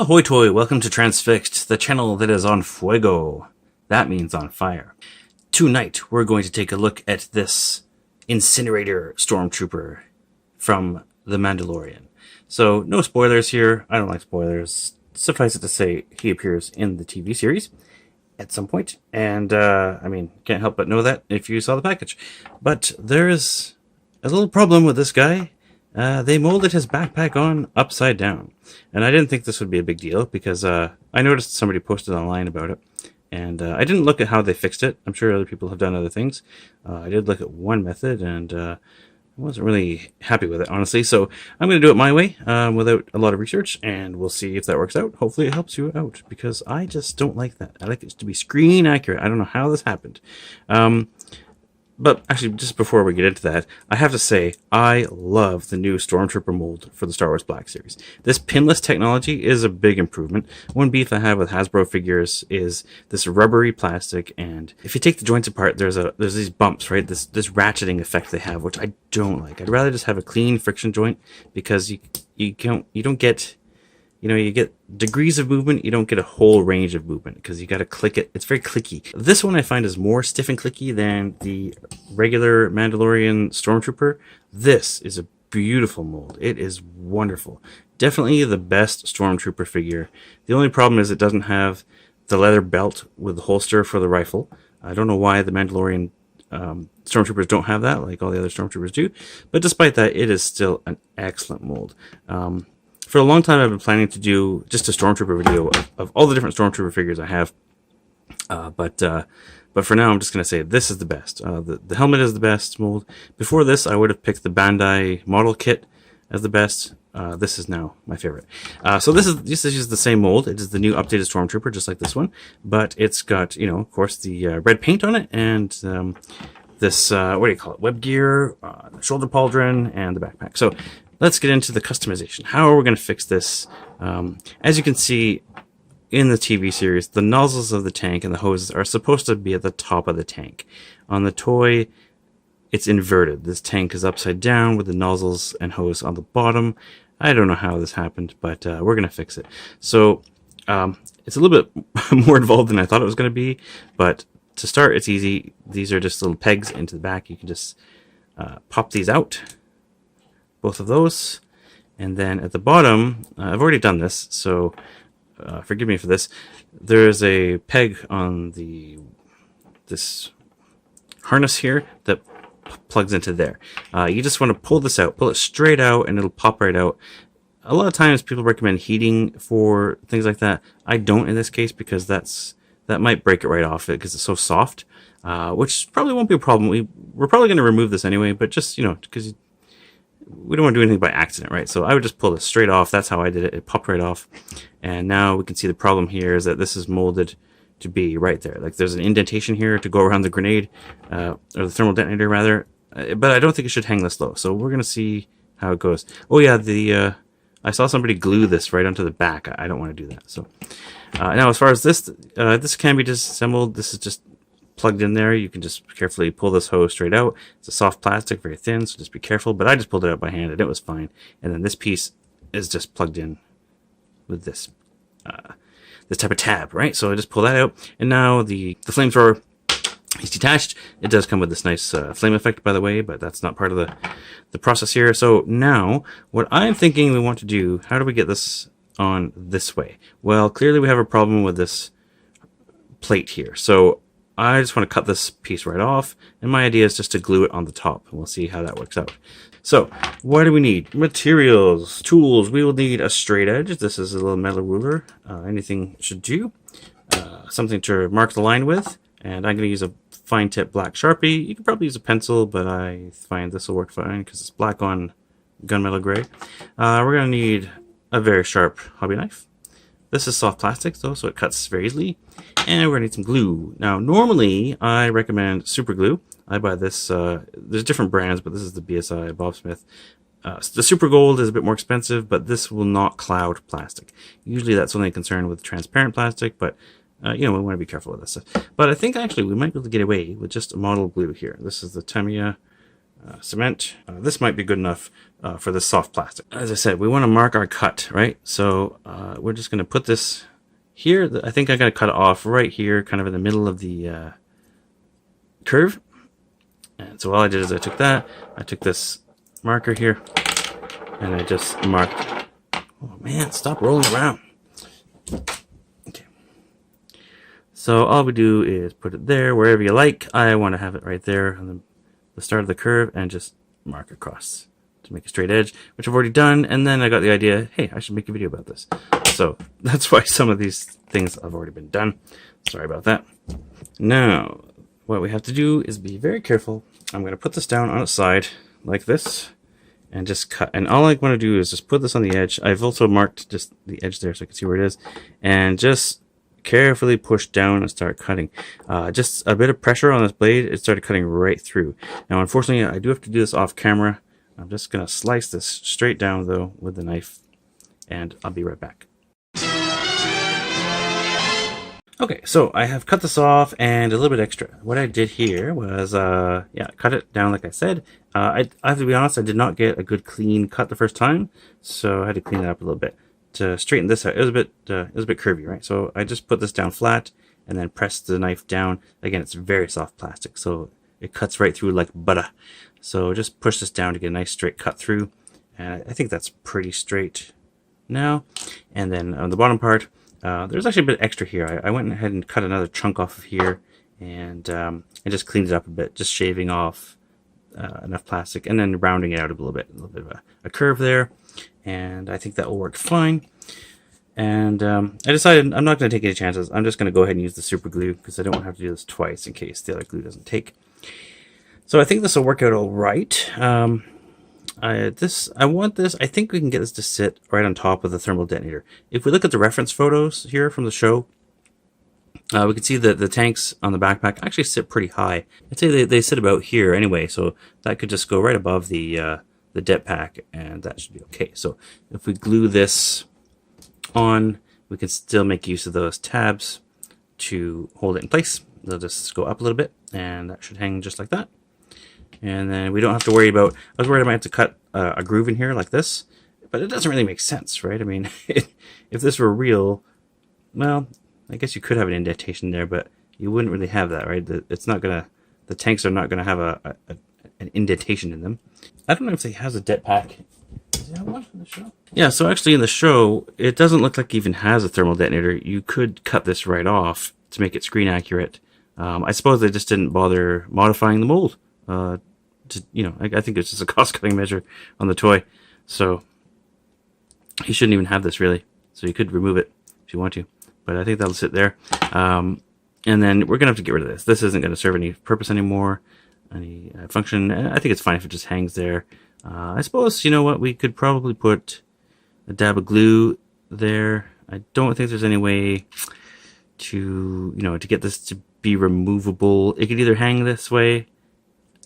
Ahoy toy, welcome to Transfixed, the channel that is on fuego. That means on fire. Tonight, we're going to take a look at this Incinerator Stormtrooper from the Mandalorian. So, no spoilers here. I don't like spoilers. Suffice it to say, he appears in the TV series at some point. And, can't help but know that if you saw the package. But there's a little problem with this guy. They molded his backpack on upside down. And I didn't think this would be a big deal because I noticed somebody posted online about it. And I didn't look at how they fixed it. I'm sure other people have done other things. I did look at one method and I wasn't really happy with it, honestly. So I'm going to do it my way without a lot of research, and we'll see if that works out. Hopefully it helps you out because I just don't like that. I like it to be screen accurate. I don't know how this happened. But actually, just before we get into that, I have to say, I love the new Stormtrooper mold for the Star Wars Black Series. This pinless technology is a big improvement. One beef I have with Hasbro figures is this rubbery plastic, and if you take the joints apart, there's these bumps, right? This ratcheting effect they have, which I don't like. I'd rather just have a clean friction joint because you don't get... you get degrees of movement, you don't get a whole range of movement because you got to click it. It's very clicky. This one I find is more stiff and clicky than the regular Mandalorian Stormtrooper. This is a beautiful mold. It is wonderful. Definitely the best Stormtrooper figure. The only problem is it doesn't have the leather belt with the holster for the rifle. I don't know why the Mandalorian Stormtroopers don't have that like all the other Stormtroopers do. But despite that, it is still an excellent mold. For a long time, I've been planning to do just a Stormtrooper video of all the different Stormtrooper figures I have. But for now, I'm just going to say this is the best. The helmet is the best mold. Before this, I would have picked the Bandai model kit as the best. This is now my favorite. So this is just the same mold. It is the new updated Stormtrooper, just like this one. But it's got, of course, the red paint on it and this, what do you call it, web gear, shoulder pauldron, and the backpack. So let's get into the customization. How are we going to fix this? As you can see in the TV series, the nozzles of the tank and the hoses are supposed to be at the top of the tank. On the toy, it's inverted. This tank is upside down with the nozzles and hose on the bottom. I don't know how this happened, but we're going to fix it. So it's a little bit more involved than I thought it was going to be, but to start, it's easy. These are just little pegs into the back. You can just pop these out. Both of those, and then at the bottom, I've already done this, so forgive me for this. There's a peg on this harness here that plugs into there. You just want to pull this out, pull it straight out, and it'll pop right out. A lot of times people recommend heating for things like that. I don't in this case because that might break it right off it because it's so soft, which probably won't be a problem. We're probably going to remove this anyway, but just because we don't want to do anything by accident, right? So I would just pull this straight off. That's how I did it. It popped right off. And now we can see the problem here is that this is molded to be right there. Like there's an indentation here to go around the grenade, or the thermal detonator rather. But I don't think it should hang this low. So we're going to see how it goes. Oh yeah, I saw somebody glue this right onto the back. I don't want to do that. So now as far as this can be disassembled. This is just plugged in there. You can just carefully pull this hose straight out. It's a soft plastic, very thin, so just be careful. But I just pulled it out by hand and it was fine. And then this piece is just plugged in with this type of tab, right? So I just pull that out, and now the flamethrower is detached. It does come with this nice flame effect, by the way, but that's not part of the process here. So now what I'm thinking we want to do, how do we get this on this way? Well, clearly we have a problem with this plate here. So I just want to cut this piece right off, and my idea is just to glue it on the top, and we'll see how that works out. So, what do we need? Materials, tools. We will need a straight edge. This is a little metal ruler. Anything should do. Something to mark the line with, and I'm going to use a fine tip black Sharpie. You could probably use a pencil, but I find this will work fine because it's black on gunmetal gray. We're going to need a very sharp hobby knife. This is soft plastic though, so it cuts very easily. And we're gonna need some glue. Now, normally I recommend super glue. I buy this, there's different brands, but this is the BSI Bob Smith. The super gold is a bit more expensive, but this will not cloud plastic. Usually that's only a concern with transparent plastic, but we want to be careful with this stuff. But I think actually we might be able to get away with just a model glue here. This is the Tamiya cement. This might be good enough for this soft plastic. As I said, we want to mark our cut, right? So we're just going to put this here. I think I'm going to cut it off right here, kind of in the middle of the curve. And so all I did is I took this marker here, and I just marked. Oh man, stop rolling around. Okay. So all we do is put it there, wherever you like. I want to have it right there on the start of the curve, and just mark across to make a straight edge, which I've already done. And then I got the idea, hey, I should make a video about this. So that's why some of these things have already been done. Sorry about that. Now, what we have to do is be very careful. I'm going to put this down on its side like this and just cut. And all I want to do is just put this on the edge. I've also marked just the edge there so I can see where it is. And just carefully push down and start cutting. Just a bit of pressure on this blade, it started cutting right through. Now, unfortunately, I do have to do this off camera. I'm just going to slice this straight down, though, with the knife. And I'll be right back. Okay, so I have cut this off and a little bit extra. What I did here was, cut it down like I said. I have to be honest, I did not get a good clean cut the first time, so I had to clean it up a little bit to straighten this out. It was a bit curvy, right? So I just put this down flat and then pressed the knife down. Again, it's very soft plastic, so it cuts right through like butter. So just push this down to get a nice straight cut through, and I think that's pretty straight now. And then on the bottom part, there's actually a bit extra here. I went ahead and cut another chunk off of here, and I just cleaned it up a bit, just shaving off enough plastic and then rounding it out a little bit of a curve there, and I think that will work fine. And I decided I'm not going to take any chances. I'm just going to go ahead and use the super glue because I don't want to have to do this twice in case the other glue doesn't take. So I think this will work out all right. I want this. I think we can get this to sit right on top of the thermal detonator. If we look at the reference photos here from the show, we can see that the tanks on the backpack actually sit pretty high. I'd say they sit about here anyway, so that could just go right above the det pack, and that should be okay. So if we glue this on, we can still make use of those tabs to hold it in place. They'll just go up a little bit, and that should hang just like that. And then we don't have to worry about, I was worried I might have to cut a groove in here like this, but it doesn't really make sense, right? I mean, if this were real, well, I guess you could have an indentation there, but you wouldn't really have that, right? It's not gonna, the tanks are not gonna have an indentation in them. I don't know if he has a det pack. Does he have one in the show? Yeah, so actually in the show, it doesn't look like it even has a thermal detonator. You could cut this right off to make it screen accurate. I suppose they just didn't bother modifying the mold. I think it's just a cost-cutting measure on the toy. So you shouldn't even have this really. So you could remove it if you want to, but I think that'll sit there. And then we're gonna have to get rid of this. This isn't gonna serve any purpose anymore, any function. I think it's fine if it just hangs there. I suppose, you know what, we could probably put a dab of glue there. I don't think there's any way to, to get this to be removable. It could either hang this way,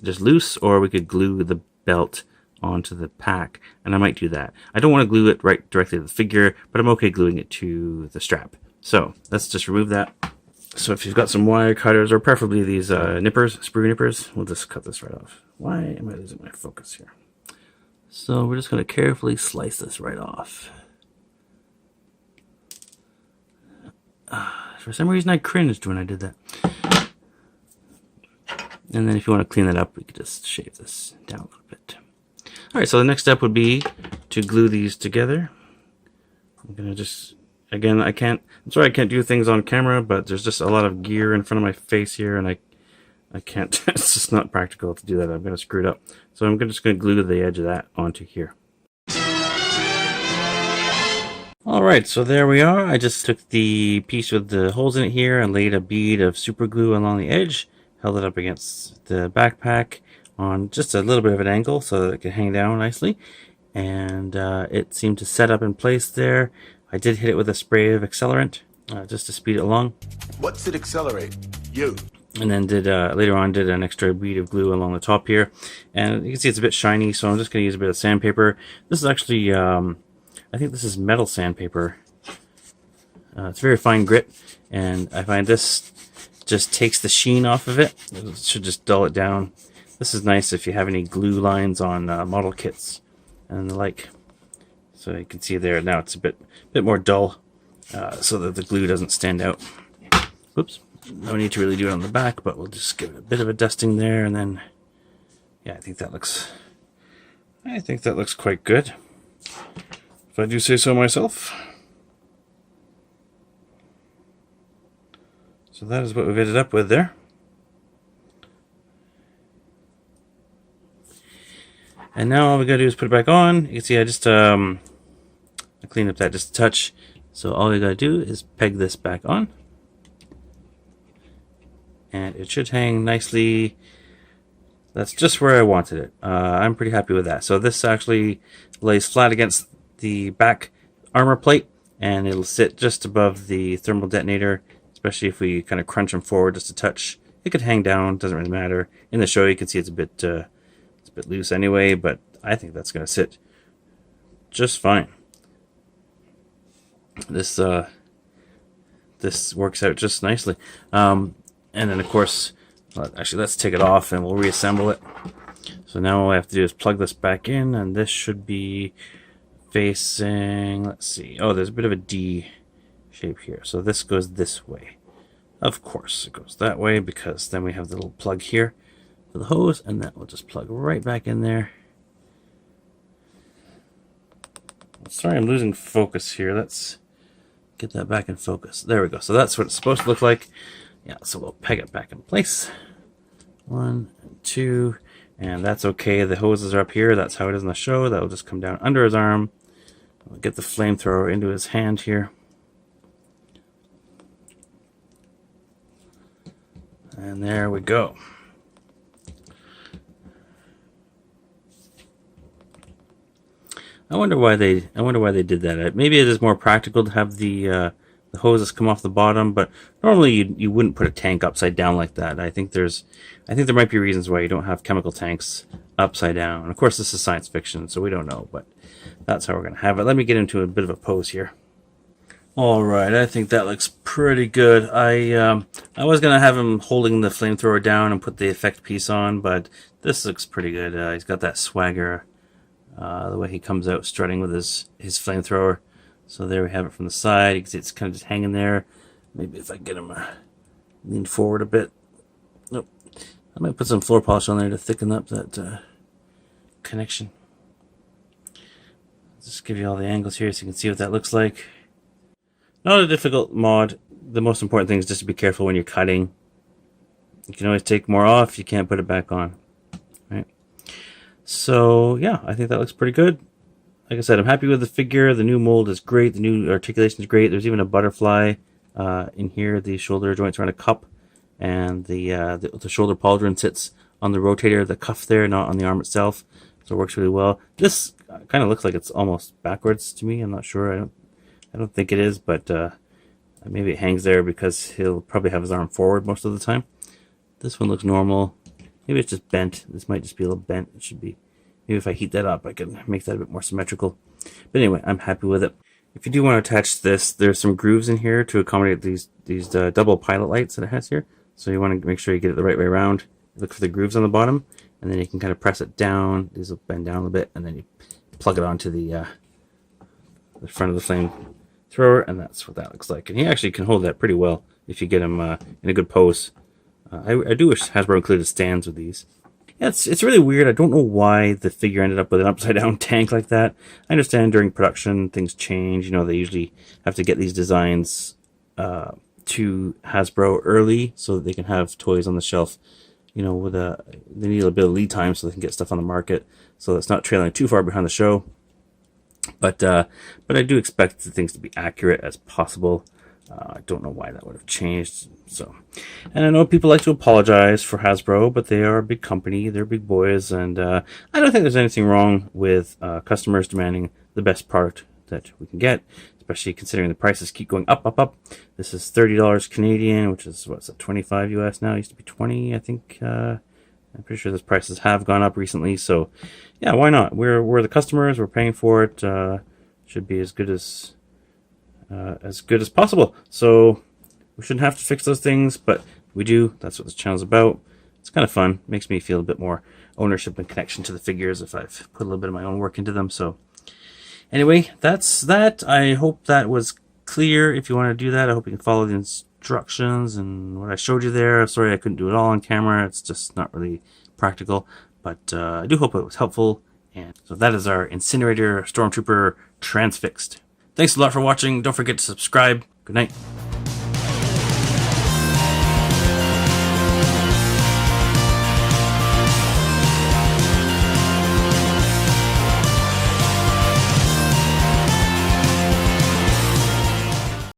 just loose, or we could glue the belt onto the pack, and I might do that. I don't want to glue it right directly to the figure, but I'm okay gluing it to the strap. So let's just remove that. So if you've got some wire cutters, or preferably these nippers, sprue nippers, we'll just cut this right off. Why am I losing my focus here? So we're just going to carefully slice this right off. For some reason I cringed when I did that. And then if you want to clean that up, we could just shave this down a little bit. Alright, so the next step would be to glue these together. I'm going to just, again, I'm sorry I can't do things on camera, but there's just a lot of gear in front of my face here, and I can't, it's just not practical to do that. I'm going to screw it up. So I'm just going to glue the edge of that onto here. Alright, so there we are. I just took the piece with the holes in it here and laid a bead of super glue along the edge. Held it up against the backpack on just a little bit of an angle so that it can hang down nicely. And it seemed to set up in place there. I did hit it with a spray of accelerant just to speed it along. What's it accelerate? You. And then later on did an extra bead of glue along the top here. And you can see it's a bit shiny, so I'm just going to use a bit of sandpaper. This is actually, I think this is metal sandpaper. It's very fine grit, and I find this just takes the sheen off of it. It should just dull it down This is nice if you have any glue lines on model kits and the like. So you can see there now it's a bit more dull, so that the glue doesn't stand out. Whoops. No need to really do it on the back, but we'll just give it a bit of a dusting there, and then yeah, I think that looks quite good, if I do say so myself. So that is what we've ended up with there. And now all we gotta do is put it back on. You can see I just I cleaned up that just a touch. So all we gotta do is peg this back on. And it should hang nicely. That's just where I wanted it. I'm pretty happy with that. So this actually lays flat against the back armor plate, and it'll sit just above the thermal detonator, especially if we kind of crunch them forward just a touch. It could hang down, doesn't really matter. In the show you can see it's a bit loose anyway, but I think that's going to sit just fine. This works out just nicely. And then, of course, actually, let's take it off and we'll reassemble it. So now all I have to do is plug this back in, and this should be facing, let's see. Oh, there's a bit of a D shape here. So this goes this way. Of course, it goes that way because then we have the little plug here for the hose, and that will just plug right back in there. Sorry, I'm losing focus here. Let's get that back in focus. There we go. So that's what it's supposed to look like. Yeah, so we'll peg it back in place. 1 and 2, and that's okay. The hoses are up here. That's how it is in the show. That will just come down under his arm. We'll get the flamethrower into his hand here. And there we go. I wonder why they did that. Maybe it is more practical to have the hoses come off the bottom, but normally you wouldn't put a tank upside down like that. I think there might be reasons why you don't have chemical tanks upside down. And of course, this is science fiction, so we don't know, but that's how we're gonna have it. Let me get into a bit of a pose here. All right, I think that looks pretty good. I was gonna have him holding the flamethrower down and put the effect piece on, but this looks pretty good. He's got that swagger, the way he comes out strutting with his flamethrower. So there we have it from the side. You can see it's kind of just hanging there. Maybe if I get him lean forward a bit. Nope. I might put some floor polish on there to thicken up that connection. Just give you all the angles here so you can see what that looks like. Not a difficult mod. The most important thing is just to be careful when you're cutting. You can always take more off. You can't put it back on. Right. So yeah, I think that looks pretty good. Like I said, I'm happy with the figure. The new mold is great. The new articulation is great. There's even a butterfly in here. The shoulder joints are on a cup, and the shoulder pauldron sits on the rotator, the cuff there, not on the arm itself. So it works really well. This kind of looks like it's almost backwards to me. I'm not sure. I don't think it is, but maybe it hangs there because he'll probably have his arm forward most of the time. This one looks normal. Maybe it's just bent. This might just be a little bent. It should be. Maybe if I heat that up, I can make that a bit more symmetrical. But anyway, I'm happy with it. If you do want to attach this, there's some grooves in here to accommodate these double pilot lights that it has here. So you want to make sure you get it the right way around. Look for the grooves on the bottom, and then you can kind of press it down. These will bend down a little bit, and then you plug it onto the front of the flamethrower, and that's what that looks like. And he actually can hold that pretty well if you get him in a good pose. I do wish Hasbro included stands with these. Yeah, it's really weird. I don't know why the figure ended up with an upside down tank like that. I understand during production things change. You know, they usually have to get these designs to Hasbro early so that they can have toys on the shelf. You know, they need a bit of lead time so they can get stuff on the market, so that's not trailing too far behind the show. But I do expect the things to be accurate as possible. I don't know why that would have changed. So, and I know people like to apologize for Hasbro, but they are a big company, they're big boys, and I don't think there's anything wrong with customers demanding the best product that we can get, especially considering the prices keep going up, up, up. This is $30 Canadian, which is what's it, 25 US now. It used to be 20, I think. I'm pretty sure those prices have gone up recently, so yeah, why not? We're the customers, we're paying for it. Should be as good as possible. So we shouldn't have to fix those things, but we do. That's what this channel's about. It's kind of fun. Makes me feel a bit more ownership and connection to the figures if I've put a little bit of my own work into them. So anyway, that's that. I hope that was clear. If you want to do that, I hope you can follow the instructions and what I showed you there. Sorry I couldn't do it all on camera. It's just not really practical. But I do hope it was helpful. And so that is our Incinerator Stormtrooper transfixed. Thanks a lot for watching. Don't forget to subscribe. Good night.